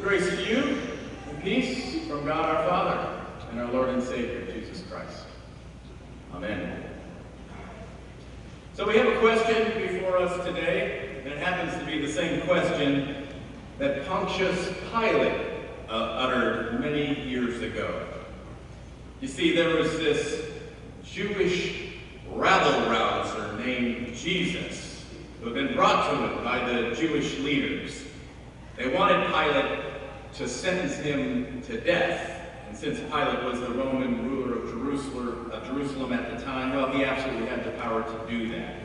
Grace to you and peace from God our Father and our Lord and Savior, Jesus Christ. Amen. So we have a question before us today, and it happens to be the same question that Pontius Pilate uttered many years ago. You see, there was this Jewish rabble-rouser named Jesus who had been brought to him by the Jewish leaders. They wanted Pilate to sentence him to death. And since Pilate was the Roman ruler of Jerusalem at the time, well, he absolutely had the power to do that.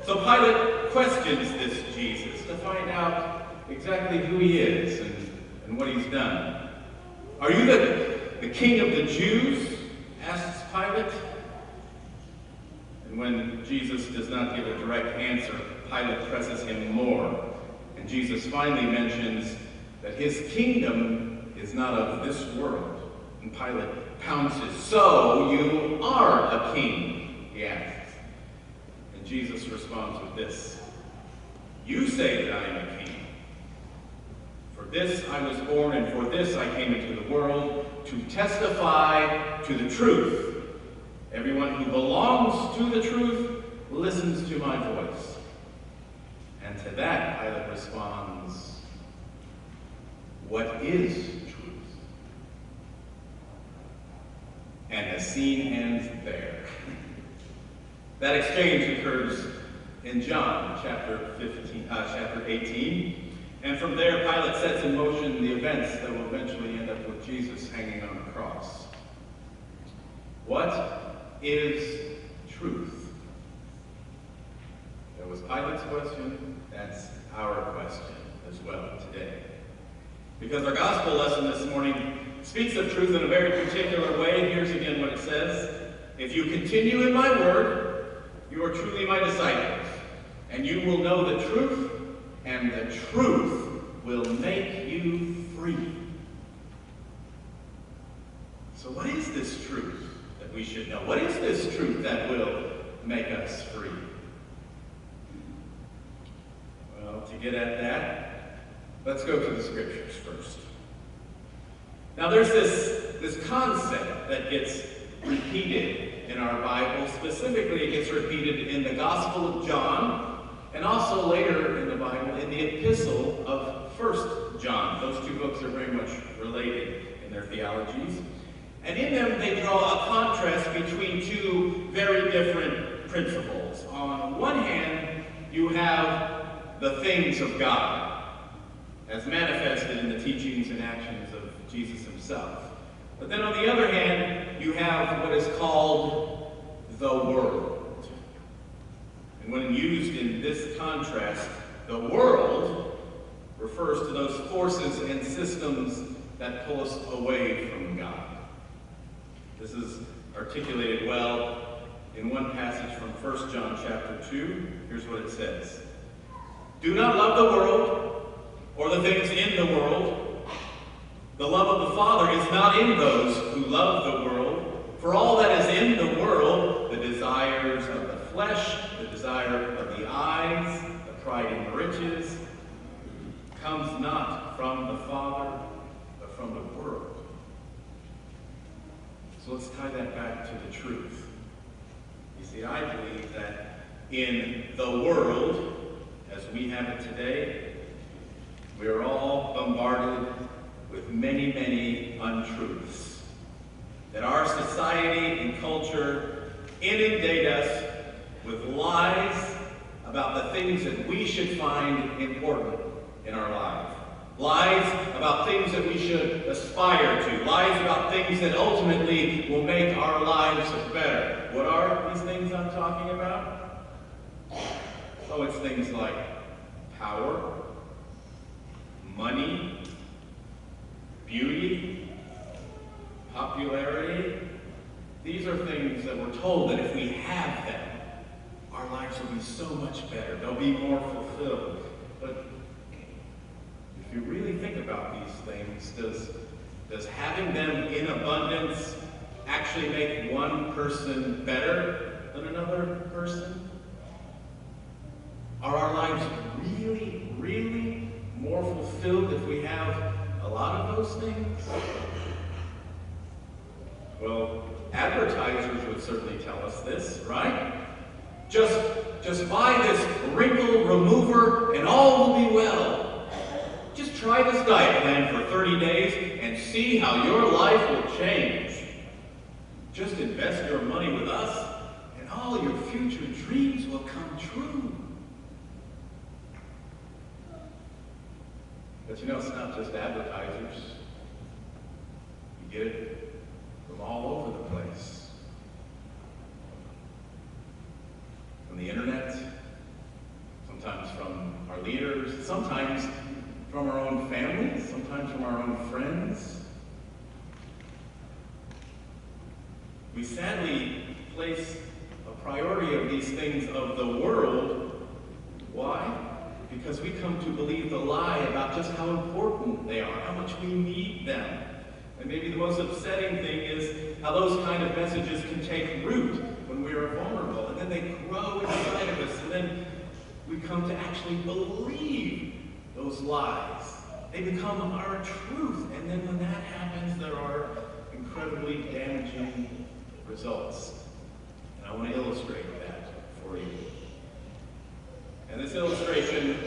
So Pilate questions this Jesus to find out exactly who he is and what he's done. "Are you the king of the Jews?" asks Pilate. And when Jesus does not give a direct answer, Pilate presses him more. And Jesus finally mentions that his kingdom is not of this world. And Pilate pounces, "So you are a king?" he asks. And Jesus responds with this: "You say that I am a king. For this I was born, and for this I came into the world, to testify to the truth. Everyone who belongs to the truth listens to my voice." And to that, Pilate responds, "What is truth?" And the scene ends there. That exchange occurs in John chapter 18. And from there, Pilate sets in motion the events that will eventually end up with Jesus hanging on the cross. What is truth? That was Pilate's question. That's our question as well today. Because our gospel lesson this morning speaks of truth in a very particular way. Here's again what it says: "If you continue in my word, you are truly my disciples, and you will know the truth, and the truth will make you free." So what is this truth that we should know? What is this truth that will make us free? Well, to get at that, let's go to the scriptures first. Now there's this concept that gets repeated in our Bible. Specifically, it gets repeated in the Gospel of John, and also later in the Bible in the Epistle of 1 John. Those two books are very much related in their theologies. And in them, they draw a contrast between two very different principles. On one hand, you have the things of God, as manifested in the teachings and actions of Jesus himself. But then on the other hand, you have what is called the world. And when used in this contrast, the world refers to those forces and systems that pull us away from God. This is articulated well in one passage from 1 John chapter 2. Here's what it says: "Do not love the world or the things in the world. The love of the Father is not in those who love the world. For all that is in the world, the desires of the flesh, the desire of the eyes, the pride in riches, comes not from the Father, but from the world." So let's tie that back to the truth. You see, I believe that in the world, as we have it today, we are all bombarded with many, many untruths. That our society and culture inundate us with lies about the things that we should find important in our life. Lies about things that we should aspire to. Lies about things that ultimately will make our lives better. What are these things I'm talking about? Oh, it's things like power, money, beauty, popularity. These are things that we're told that if we have them, our lives will be so much better. They'll be more fulfilled. But if you really think about these things, does having them in abundance actually make one person better than another person? Are our lives really, really more fulfilled if we have a lot of those things? Well, advertisers would certainly tell us this, right? Just buy this wrinkle remover and all will be well. Just try this diet plan for 30 days and see how your life will change. Just invest your money with us and all your future dreams will come true. But you know, it's not just advertisers. You get it from all over the place. From the internet, sometimes from our leaders, sometimes from our own families, sometimes from our own friends. We sadly place a priority of these things of the world. Why? Because we come to believe the lie about just how important they are, how much we need them. And maybe the most upsetting thing is how those kind of messages can take root when we are vulnerable, and then they grow inside of us, and then we come to actually believe those lies. They become our truth, and then when that happens, there are incredibly damaging results. And I want to illustrate that for you. And this illustration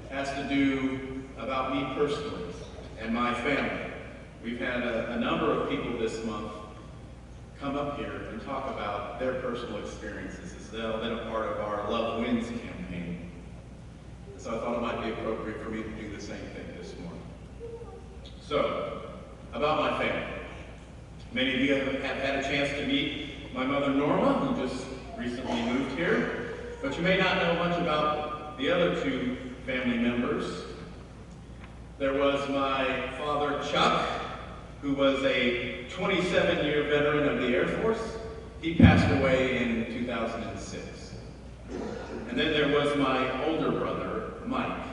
has to do about me personally and my family. We've had a number of people this month come up here and talk about their personal experiences as they've been a part of our Love Wins campaign. So I thought it might be appropriate for me to do the same thing this morning. So, about my family. Many of you have had a chance to meet my mother Norma, who just recently moved here. But you may not know much about the other two family members. There was my father Chuck, who was a 27-year veteran of the Air Force. He passed away in 2006. And then there was my older brother, Mike.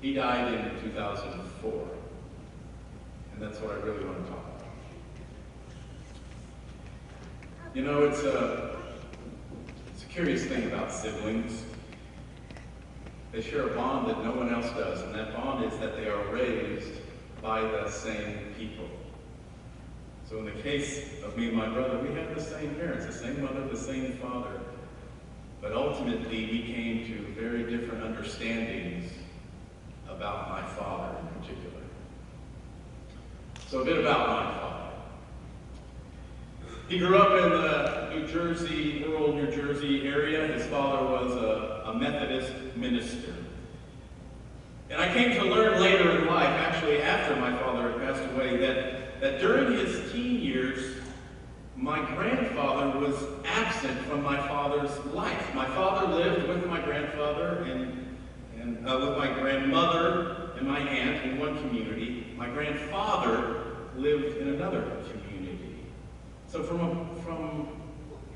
He died in 2004. And that's what I really want to talk about. You know, it's a curious thing about siblings. They share a bond that no one else does, and that bond is that they are raised by the same people. So in the case of me and my brother, we have the same parents, the same mother, the same father, but ultimately we came to very different understandings about my father in particular. So a bit about my father. He grew up in the rural New Jersey area. His father was a Methodist minister. And I came to learn later in life, actually after my father had passed away, that during his teen years, my grandfather was absent from my father's life. My father lived with my grandfather and with my grandmother and my aunt in one community. My grandfather lived in another community. So from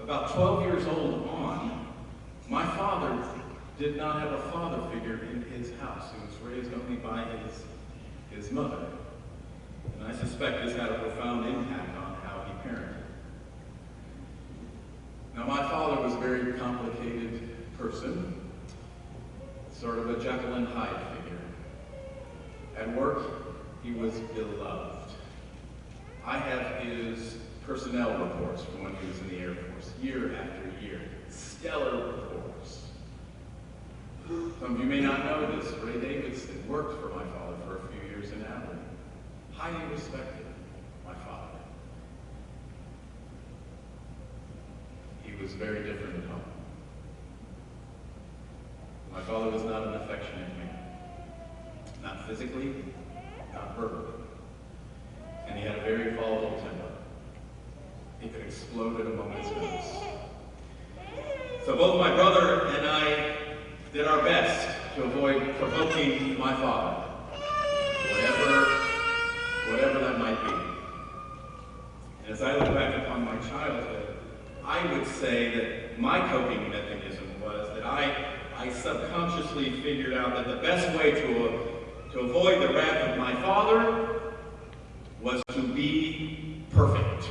about 12 years old on, my father did not have a father figure in his house. He was raised only by his mother. And I suspect this had a profound impact on how he parented. Now, my father was a very complicated person, sort of a Jekyll and Hyde figure. At work, he was beloved. I have his personnel reports from when he was in the Air Force, year after year. Stellar reports. Some of you may not know this. Ray Davidson worked for my father for a few years in Abilene. Highly respected, my father. He was very different at home. My father was not an affectionate man. Not physically, not verbally. And he had a very volatile temper. He could explode at a moment's notice. So both my brother and I did our best to avoid provoking my father, whatever that might be. And as I look back upon my childhood, I would say that my coping mechanism was that I subconsciously figured out that the best way to avoid the wrath of my father was to be perfect.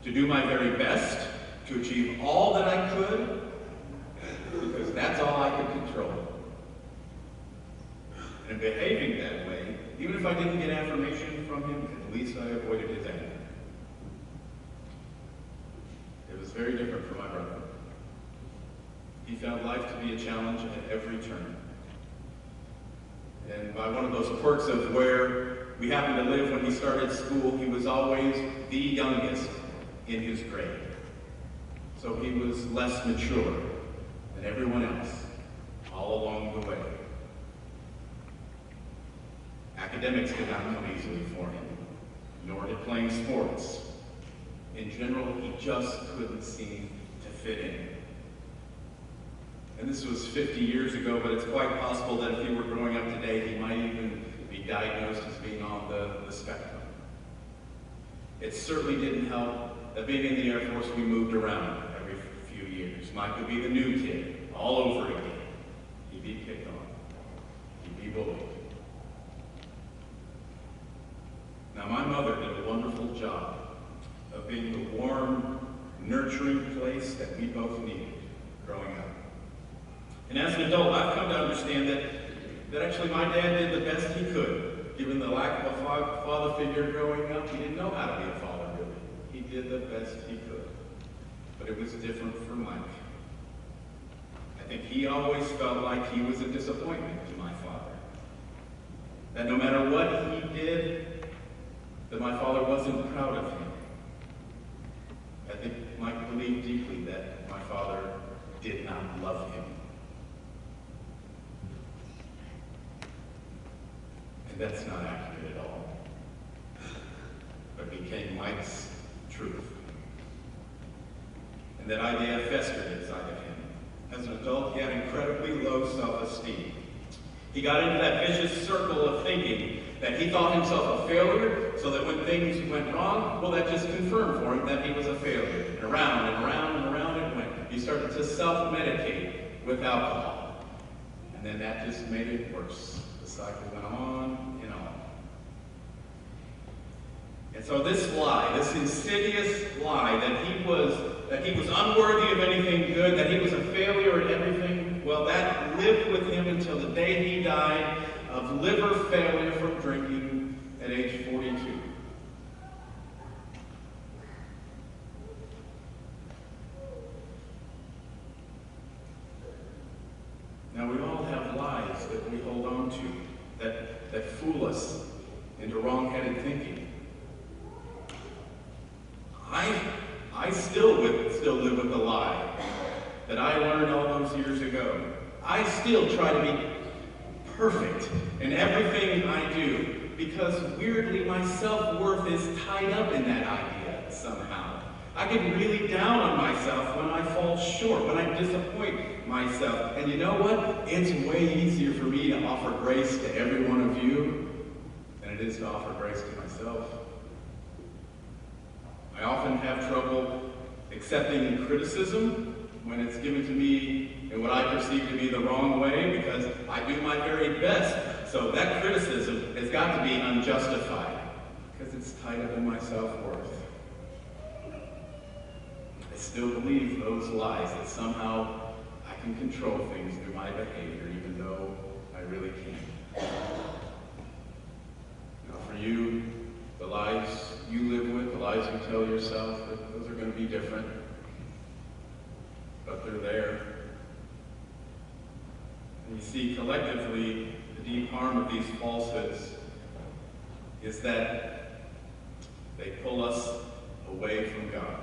To do my very best, to achieve all that I could, because that's all I could control. And in behaving that way, Even if I didn't get affirmation from him, at least I avoided his anger. It was very different for my brother. He found life to be a challenge at every turn. And by one of those quirks of where we happened to live when he started school, he was always the youngest in his grade. So he was less mature than everyone else all along the way. Academics did not come easily for him, nor did playing sports. In general, he just couldn't seem to fit in. And this was 50 years ago, but it's quite possible that if he were growing up today, he might even be diagnosed as being on the spectrum. It certainly didn't help that being in the Air Force, we moved around every few years. Mike would be the new kid all over again. He'd be picked on. He'd be bullied. Now, my mother did a wonderful job of being the warm, nurturing place that we both needed growing up. And as an adult, I've come to understand that actually my dad did the best he could. Given the lack of a father figure growing up, he didn't know how to be a father, really. He did the best he could. But it was different for Mike. I think he always felt like he was a disappointment to my father. That no matter what he did, that my father wasn't proud of him. I think Mike believed deeply that my father did not love him. And that's not accurate at all. But became Mike's truth. And that idea festered inside of him. As an adult, he had incredibly low self-esteem. He got into that vicious circle of thinking that he thought himself a failure, so that when things went wrong, well, that just confirmed for him that he was a failure. And around and around and around it went. He started to self-medicate with alcohol. And then that just made it worse. The cycle went on and on. And so this lie, this insidious lie that he was unworthy of anything good, that he was a failure at everything, well, that lived with him until the day he died of liver failure from drinking at age 42. Now, we all have lies that we hold on to, that fool us into wrong-headed thinking. I still live with the lie that I learned all those years ago. I still try to be perfect in everything I do because weirdly my self-worth is tied up in that idea somehow. I get really down on myself when I fall short, when I disappoint myself. And you know what? It's way easier for me to offer grace to every one of you than it is to offer grace to myself. I often have trouble accepting criticism when it's given to me in what I perceive to be the wrong way because I do my very best. So that criticism has got to be unjustified because it's tied up in my self-worth. I still believe those lies that somehow I can control things through my behavior even though I really can't. Now for you, the lies you live with, the lies you tell yourself, those are going to be different. But they're there. And you see, collectively, the deep harm of these falsehoods is that they pull us away from God.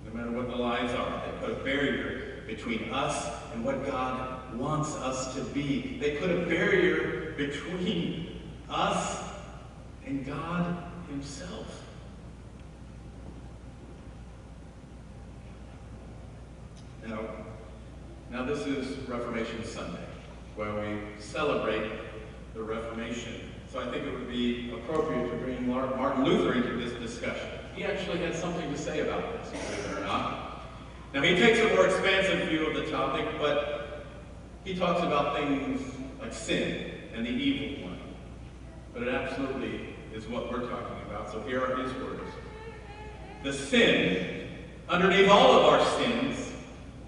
No matter what the lies are, they put a barrier between us and what God wants us to be. They put a barrier between us and God Himself. Now this is Reformation Sunday, where we celebrate the Reformation. So I think it would be appropriate to bring Martin Luther into this discussion. He actually had something to say about this, believe it or not. Now he takes a more expansive view of the topic, but he talks about things like sin and the evil one. But it absolutely is what we're talking about, so here are his words. The sin, underneath all of our sins,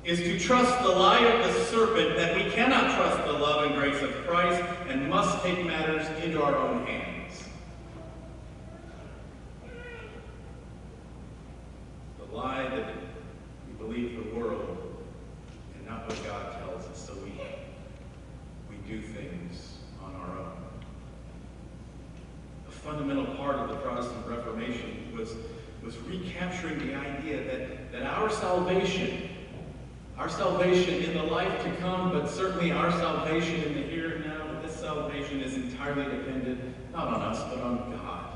is to trust the lie of the serpent that we cannot trust the love and grace of Christ and must take matters into our own hands. The lie that we believe the world and not what God tells us, so we do things on our own. A fundamental part of the Protestant Reformation was recapturing the idea that our salvation in the life to come, but certainly our salvation in the here and now, that this salvation is entirely dependent not on us, but on God.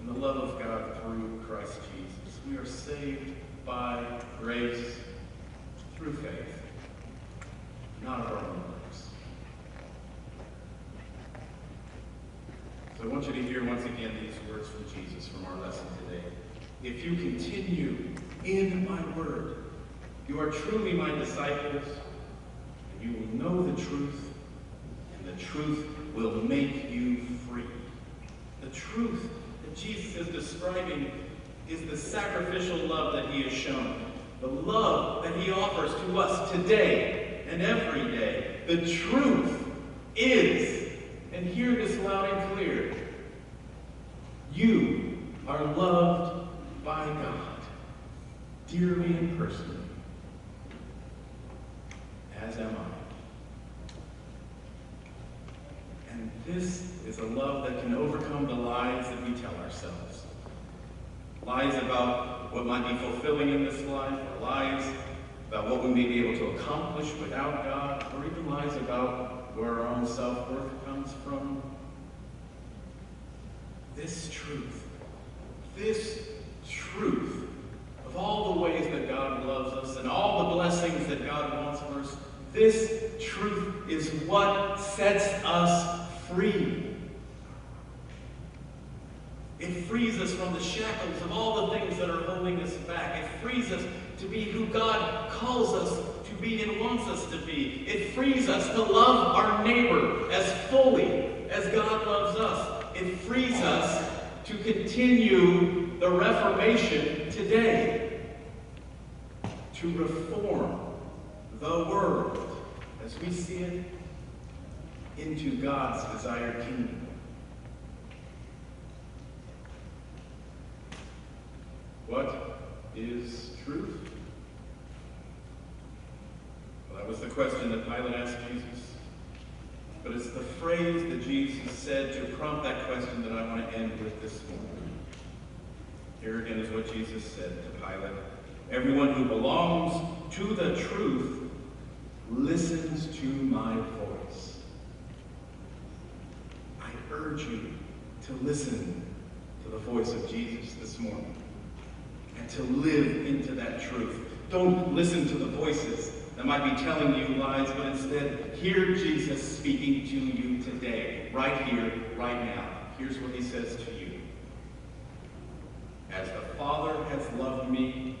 And the love of God through Christ Jesus. We are saved by grace through faith, not of our own works. So I want you to hear once again these words from Jesus from our lesson today. If you continue in my word, you are truly my disciples, and you will know the truth, and the truth will make you free. The truth that Jesus is describing is the sacrificial love that he has shown, the love that he offers to us today and every day. The truth is, and hear this loud and clear, you are loved by God, dearly and personally, as am I. And this is a love that can overcome the lies that we tell ourselves. Lies about what might be fulfilling in this life, or lies about what we may be able to accomplish without God, or even lies about where our own self-worth comes from. This truth of all the ways that God loves us and all the blessings that God wants for us, this truth is what sets us free. It frees us from the shackles of all the things that are holding us back. It frees us to be who God calls us to be and wants us to be. It frees us to love our neighbor as fully as God loves us. It frees us to continue the Reformation today, to reform the world as we see it into God's desired kingdom. What is truth? Well, that was the question that Pilate asked Jesus. But it's the phrase that Jesus said to prompt that question that I want to end with this morning. Here again is what Jesus said to Pilate. Everyone who belongs to the truth listens to my voice. I urge you to listen to the voice of Jesus this morning and to live into that truth. Don't listen to the voices that might be telling you lies, but instead hear Jesus speaking to you today, right here, right now. Here's what he says to you. As the Father has loved me,